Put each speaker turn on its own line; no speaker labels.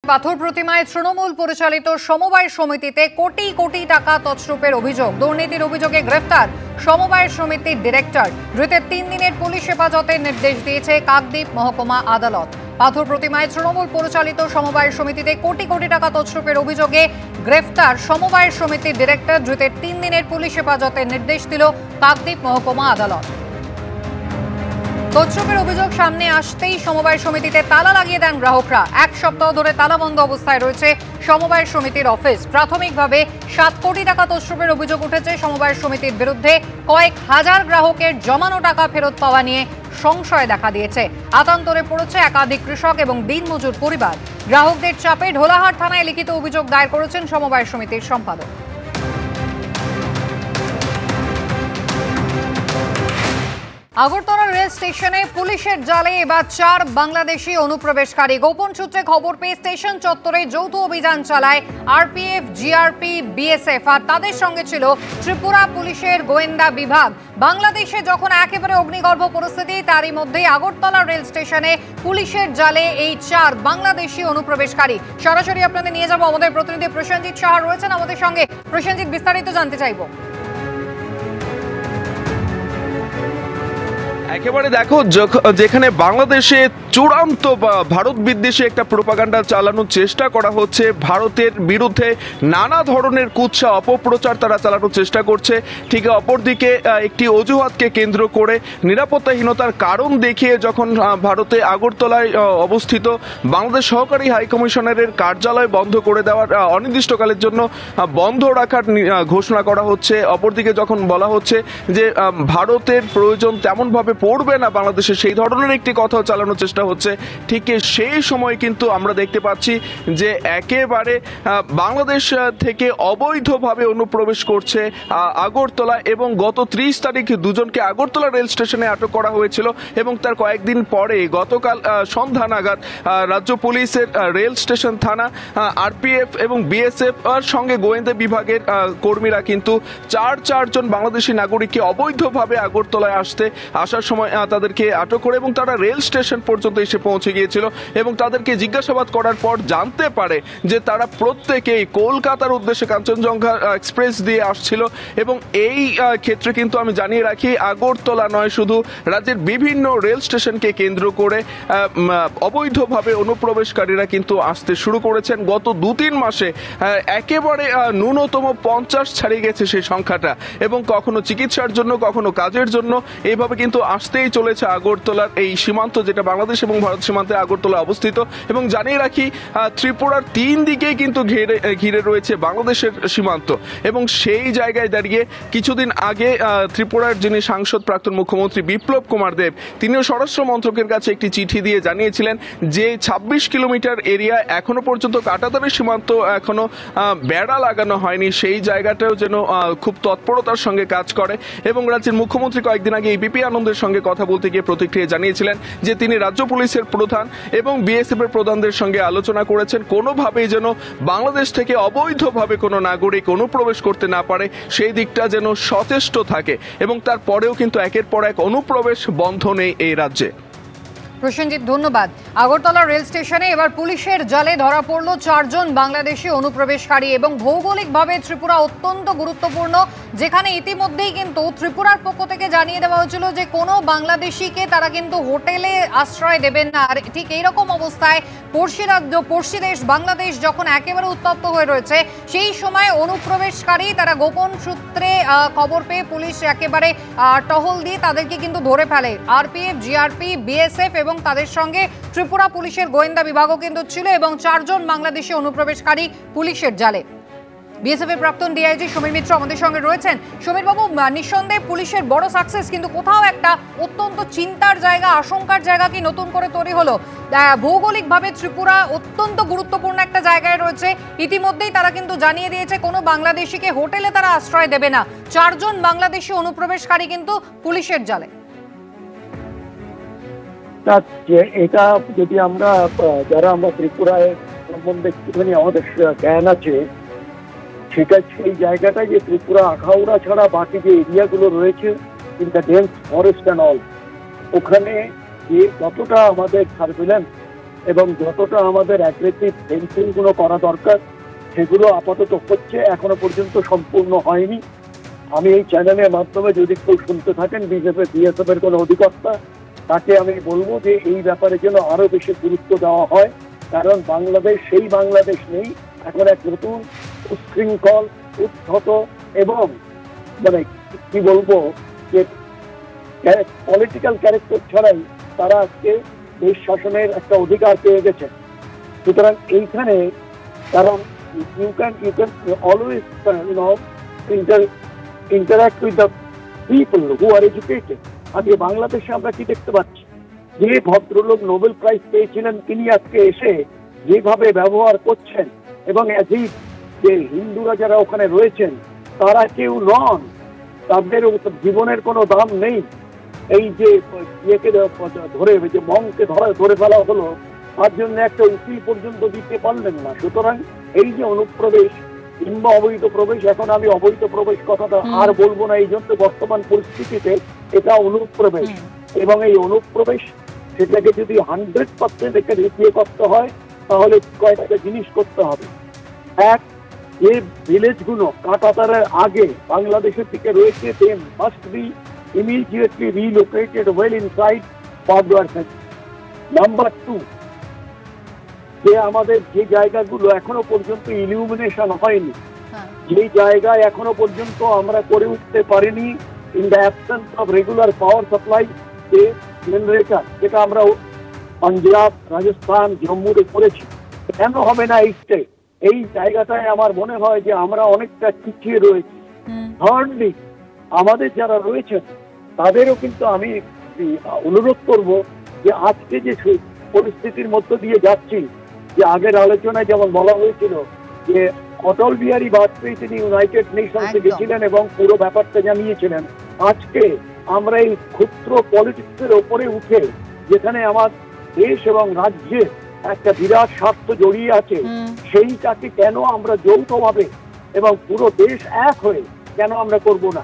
পাথর প্রতিমায় তৃণমূল পরিচালিত সমবায় সমিতিতে কোটি কোটি টাকা তছরূপের অভিযোগ। দুর্নীতির অভিযোগে গ্রেফতার সমবায় সমিতির ডিরেক্টর। ধৃতের 3 দিনের পুলিশ হেফাজতের নির্দেশ দিয়েছে কাকদ্বীপ মহকুমা আদালত। পাথর প্রতিমায় তৃণমূল পরিচালিত সমবায় সমিতিতে কোটি কোটি টাকা তছরূপের অভিযোগে গ্রেফতার সমবায় সমিতির ডিরেক্টর। ধৃতের 3 দিনের পুলিশ হেফাজতের নির্দেশ দিল কাকদ্বীপ মহকুমা আদালত। তছরূপের অভিযোগ সামনে আসতেই সমবায় সমিতিতে তালা লাগিয়ে দেন গ্রাহকরা। 1 সপ্তাহ ধরে তালাবন্ধ অবস্থায় রয়েছে সমবায় সমিতির অফিস। প্রাথমিকভাবে 7 কোটি টাকা তছরূপের অভিযোগ উঠেছে সমবায় সমিতির বিরুদ্ধে। কয়েক হাজার গ্রাহকের জমানো টাকা ফেরত পাওয়া নিয়ে সংশয় দেখা দিয়েছে। আতান্তরে পড়েছে একাধিক কৃষক এবং দিনমজুর পরিবার। গ্রাহকদের চাপে ঢোলাহাট থানায় লিখিত অভিযোগ দায়ের করেছেন সমবায় সমিতির সম্পাদক। আগরতলা রেল স্টেশনে পুলিশের জালে এবার 4 বাংলাদেশি অনুপ্রবেশকারী। গোপন সূত্রে খবর পেয়ে স্টেশন চত্বরে যৌথ অভিযান চালায় আরপিএফ, জিআরপি, বিএসএফ। আর তাদের সঙ্গে ছিল ত্রিপুরা পুলিশের গোয়েন্দা বিভাগ। বাংলাদেশে যখন একেবারে অগ্নিগর্ভ পরিস্থিতি, তারই মধ্যেই আগরতলা রেল স্টেশনে পুলিশের জালে এই 4 বাংলাদেশি অনুপ্রবেশকারী। সরাসরি আপনাদের নিয়ে যাব, আমাদের প্রতিনিধি প্রসেনজিৎ সাহা রয়েছেন আমাদের সঙ্গে। প্রসেনজিৎ, বিস্তারিত জানতে চাইব।
একেবারে দেখো, যেখানে বাংলাদেশে চূড়ান্ত ভারত বিদ্বেষী একটা প্রোপাগান্ডা চালানোর চেষ্টা করা হচ্ছে, ভারতের বিরুদ্ধে নানা ধরনের কুৎসা অপপ্রচার তারা চালানোর চেষ্টা করছে, ঠিক অপরদিকে একটি অজুহাতকে কেন্দ্র করে নিরাপত্তাহীনতার কারণ দেখিয়ে যখন ভারতে আগরতলায় অবস্থিত বাংলাদেশ সহকারী হাইকমিশনারের কার্যালয় বন্ধ করে দেওয়ার অনির্দিষ্টকালের জন্য বন্ধ রাখার ঘোষণা করা হচ্ছে, অপরদিকে যখন বলা হচ্ছে যে ভারতের প্রয়োজন তেমনভাবে পড়বে না বাংলাদেশে, সেই ধরনের একটি কথাও চালানোর চেষ্টা হচ্ছে, ঠিক সেই সময় কিন্তু আমরা দেখতে পাচ্ছি যে একেবারে বাংলাদেশ থেকে অবৈধভাবে অনুপ্রবেশ করছে আগরতলা। এবং গত 30 তারিখ দুজনকে আগরতলা রেল স্টেশনে আটক করা হয়েছিল এবং তার কয়েকদিন পরে গতকাল সন্ধ্যা নাগাদ রাজ্য পুলিশের রেল স্টেশন থানা, আরপিএফ এবং বিএসএফ এর সঙ্গে গোয়েন্দা বিভাগের কর্মীরা কিন্তু 4জন বাংলাদেশি নাগরিককে অবৈধভাবে আগরতলায় আসার সময় তাদেরকে আটক করে এবং তারা রেল স্টেশন পর্যন্ত এসে পৌঁছে গিয়েছিল। এবং তাদেরকে জিজ্ঞাসাবাদ করার পর জানতে পারে যে তারা প্রত্যেকেই কলকাতার উদ্দেশ্যে কাঞ্চনজঙ্ঘা এক্সপ্রেস দিয়ে আসছিল। এবং এই ক্ষেত্রে কিন্তু আমি জানিয়ে রাখি, আগরতলা নয়, শুধু রাজ্যের বিভিন্ন রেল স্টেশনকে কেন্দ্র করে অবৈধভাবে অনুপ্রবেশকারীরা কিন্তু আসতে শুরু করেছেন। গত 2-3 মাসে একেবারে ন্যূনতম 50 ছাড়িয়ে গেছে সেই সংখ্যাটা। এবং কখনো চিকিৎসার জন্য, কখনো কাজের জন্য এইভাবে কিন্তু আসতেই চলেছে আগরতলার এই সীমান্ত, যেটা বাংলাদেশ এবং ভারত সীমান্তে আগরতলা অবস্থিত। এবং জানিয়ে রাখি, ত্রিপুরার 3 দিকেই কিন্তু ঘিরে রয়েছে বাংলাদেশের সীমান্ত। এবং সেই জায়গায় দাঁড়িয়ে কিছুদিন আগে ত্রিপুরার যিনি সাংসদ, প্রাক্তন মুখ্যমন্ত্রী বিপ্লব কুমার দেব, তিনিও স্বরাষ্ট্র মন্ত্রকের কাছে একটি চিঠি দিয়ে জানিয়েছিলেন যে 26 কিলোমিটার এরিয়া এখনো পর্যন্ত কাঁটাতারের সীমান্ত এখনো বেড়া লাগানো হয়নি, সেই জায়গাটাও যেন খুব তৎপরতার সঙ্গে কাজ করে। এবং রাজ্যের মুখ্যমন্ত্রী কয়েকদিন আগে এবিপি আনন্দের সঙ্গে কথা বলতে গিয়ে প্রতিক্রিয়া জানিয়েছিলেন যে তিনি রাজ্য পুলিশের প্রধান এবং বিএসএফ এর প্রধানদের সঙ্গে আলোচনা করেছেন, কোনোভাবেই যেন বাংলাদেশ থেকে অবৈধভাবে কোনো নাগরিক অনুপ্রবেশ করতে না পারে, সেই দিকটা যেন সচেষ্ট থাকে। এবং তারপরেও কিন্তু একের পর এক অনুপ্রবেশ বন্ধ নেই এই রাজ্যে।
প্রসেনজিৎ, ধন্যবাদ। আগরতলা রেল স্টেশনে এবার পুলিশের জালে ধরা পড়ল 4 জন বাংলাদেশি অনুপ্রবেশকারী। এবং ভৌগোলিকভাবে ত্রিপুরা অত্যন্ত গুরুত্বপূর্ণ, যেখানে ইতিমধ্যেই কিন্তু ত্রিপুরার পক্ষ থেকে জানিয়ে দেওয়া হয়েছিল যে কোনো বাংলাদেশিকে তারা কিন্তু হোটেলে আশ্রয় দেবেন না। আর ঠিক এইরকম অবস্থায় পড়শি রাজ্য, পড়শি দেশ বাংলাদেশ যখন একেবারে উত্তপ্ত হয়ে রয়েছে, সেই সময় অনুপ্রবেশকারী তারা গোপন সূত্রে খবর পেয়ে পুলিশ একেবারে টহল দিয়ে তাদেরকে কিন্তু ধরে ফেলে। আরপিএফ, জিআরপি, বিএসএফ এবং তাদের সঙ্গে ত্রিপুরা পুলিশের গোয়েন্দা বিভাগও কিন্তু ছিল। এবং 4 জন বাংলাদেশি অনুপ্রবেশকারী পুলিশের জালে। বিএসএফ এর প্রাক্তন ডিআইজি সমীর মিত্র আমাদের সঙ্গে রয়েছেন। সমীর বাবু, নিঃসন্দেহে পুলিশের বড় সাকসেস, কিন্তু কোথাও একটা অত্যন্ত চিন্তার জায়গা, আশঙ্কার জায়গা কি নতুন করে তৈরি হলো? ভৌগোলিকভাবে ত্রিপুরা অত্যন্ত গুরুত্বপূর্ণ একটা জায়গায় রয়েছে। ইতিমধ্যেই তারা কিন্তু জানিয়ে দিয়েছে কোনো বাংলাদেশিকে হোটেলে তারা আশ্রয় দেবে না। 4 জন বাংলাদেশি অনুপ্রবেশকারী কিন্তু পুলিশের জালে।
এটা যদি আমরা যারা আমরা ত্রিপুরায় সম্বন্ধে একটুখানি আমাদের জ্ঞান আছে, সেটা সেই জায়গাটায় যে ত্রিপুরা আখাউড়া ছাড়া বাকি যে এরিয়াগুলো রয়েছে in the dense forest and all, ওখানে যে যতটা আমাদের সার্ভিলেন্স এবং যতটা আমাদের অ্যাগ্রেসিভ ফেন্সিং গুলো করা দরকার সেগুলো আপাতত হচ্ছে, এখনো পর্যন্ত সম্পূর্ণ হয়নি। আমি এই চ্যানেলের মাধ্যমে যদি কেউ শুনতে থাকেন বিএসএফ এর কোনো অধিকর্তা, তাকে আমি বলবো যে এই ব্যাপারে যেন আরো বেশি গুরুত্ব দেওয়া হয়, কারণ বাংলাদেশ সেই বাংলাদেশ নেই, এখন এক নতুন উচ্ছৃঙ্খল, উদ্ধত এবং মানে কি বলবো যে পলিটিক্যাল ক্যারেক্টার ছাড়াই তারা আজকে দেশ শাসনের একটা অধিকার পেয়ে গেছে। সুতরাং এইখানে কারণ you can always interact with the people who are educated. আজকে বাংলাদেশে আমরা কি দেখতে পাচ্ছি, যে ভদ্রলোক নোবেল প্রাইজ পেয়েছিলেন তিনি আজকে এসে যেভাবে ব্যবহার করছেন, এবং এজি যে হিন্দুরা যারা ওখানে রয়েছেন তারা কেউ নন, তাদের জীবনের কোনো দাম নেই। এই যে ইয়েকে ধরে যে মংকে ধরে ফেলা হলো, তার জন্য একটা উকিল পর্যন্ত দিতে পারলেন না। সুতরাং এই যে অনুপ্রবেশ কিংবা অবৈধ প্রবেশ, এখন আমি অবৈধ প্রবেশ কথাটা আর বলবো না, এই জন্য বর্তমান পরিস্থিতিতে এটা অনুপ্রবেশ, এবং এই অনুপ্রবেশ সেটাকে যদি 100% একে রিপিয়ে করতে হয় তাহলে কয়েকটা জিনিস করতে হবে। এক, যে ভিলেজগুলো কাঁটাতারের আগে বাংলাদেশের দিকে রয়েছে, they must be immediately relocated well inside border fence. Number 2, যে আমাদের যে জায়গাগুলো এখনো পর্যন্ত ইলিউমিনেশন হয়নি, যে জায়গায় এখনো পর্যন্ত আমরা করে উঠতে পারিনি in the absence of regular power supply, যে জেনারেটর, যেটা আমরা পাঞ্জাব, রাজস্থান, জম্মুতে করেছি, কেন হবে না এই স্টেট? এই জায়গাটায় আমার মনে হয় যে আমরা অনেকটা পিছিয়ে রয়েছি। থার্ডলি, আমাদের যারা রয়েছেন তাদেরও কিন্তু আমি অনুরোধ করব যে আজকে যে পরিস্থিতির মধ্য দিয়ে যাচ্ছি, যে আগের আলোচনায় যেমন বলা হয়েছিল যে অটল বিহারী বাজপেয়ী তিনি ইউনাইটেড নেশনসে গেছিলেন এবং পুরো ব্যাপারটা জানিয়েছিলেন, আজকে আমরা এই ক্ষুদ্র পলিটিক্সের ওপরে উঠে, যেখানে আমার দেশ এবং রাজ্যে একটা বিরাট স্বার্থ জড়িয়ে আছে, সেইটাকে কেন আমরা যৌথভাবে এবং পুরো দেশ এক হয়ে কেন আমরা করব না?